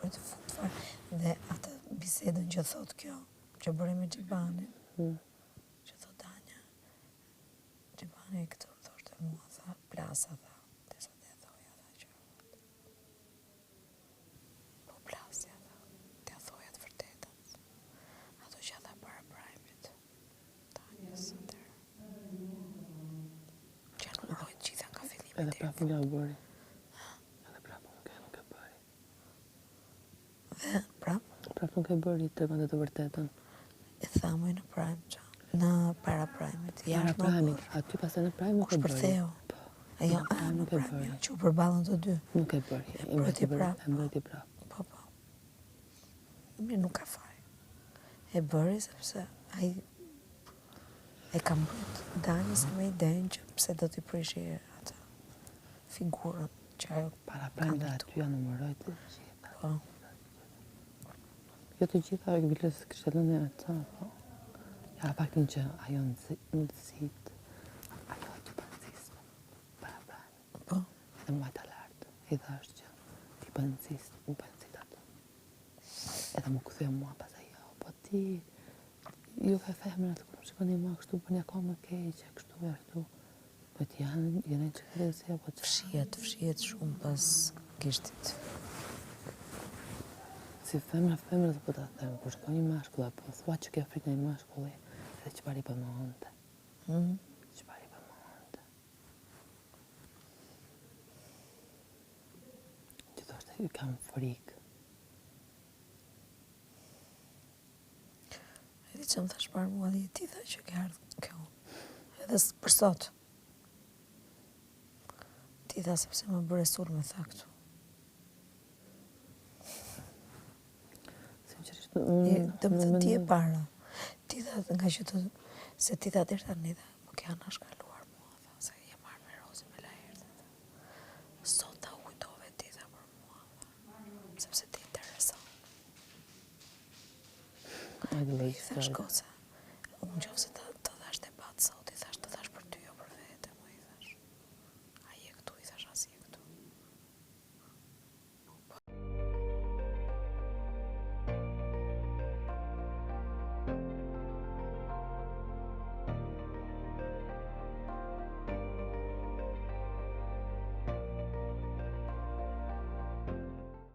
për të fund fare. Dhe atë bisedën që thot kjo, që bëre me Gjibanin, që thot Danja, Gjibani këtë më thoshte mua, tha, plasa, tha, të sa të thoja, tha, që po plasja, tha, të thoja të vërtetën. Ato që tha para prajmit, Danjës, atërë. Që nuk rojtë gjitha nga fillimit. Edhe prapë nga u bëri. Edhe prapë nuk e bëri. Dhe prapë? Prapë nuk e bëri të kënde të vërtetën. E thamoj në prime që, në para primit. Para primit, aty pastaj në prime nuk e bëri. Shpërtheu. Ajo, nuk e bëri. Që u përballën të dy. Nuk e bëri. E mbreti prapë. Po. Mirë, nuk ka faj. E bëri sepse ai e ka mbrojt Danjës me idenë që pse do t'i prishi atë figurën që ajo para prime dhe aty ja numëroi të gjitha. Po. Jo të gjitha vilës kishte lënë atë, po. Ja faktin që ajo nëzit, ajo që pënëzisë para prime. Po. Edhe muaj të lartë, i thash që ti pënëzit atë. Edhe mu këthuja mua pas ajo, po ti, ju ka femër atë kërëm shikoni mua kështu, për një kohë më keqe, kështu e ashtu. Po ti jene që këtë dhe po që... Fshihet shumë pas gishtit. Si femrës po ta them, kur shkoj një mashkull apo thua që ke frikë në një mashkulli, edhe çfarë i pëmonte. Çfarë i pëmonte. Që thoshte, ju kam frikë. E di që më thash parë mua dhe ti tha që ke ardhë kjo. Edhe për sot. Ti tha sepse më bëre sulme tha këtu. Të më thënë ti e para. Ti tha nga që të... Se ti tha dherë tani dhe më ke anashkaluar mua, tha, se je marrë me Rozi me laherë. Sot ta u kujtove ti tha për mua, tha, sepse ti intereson. I thash goca, unë që ose ta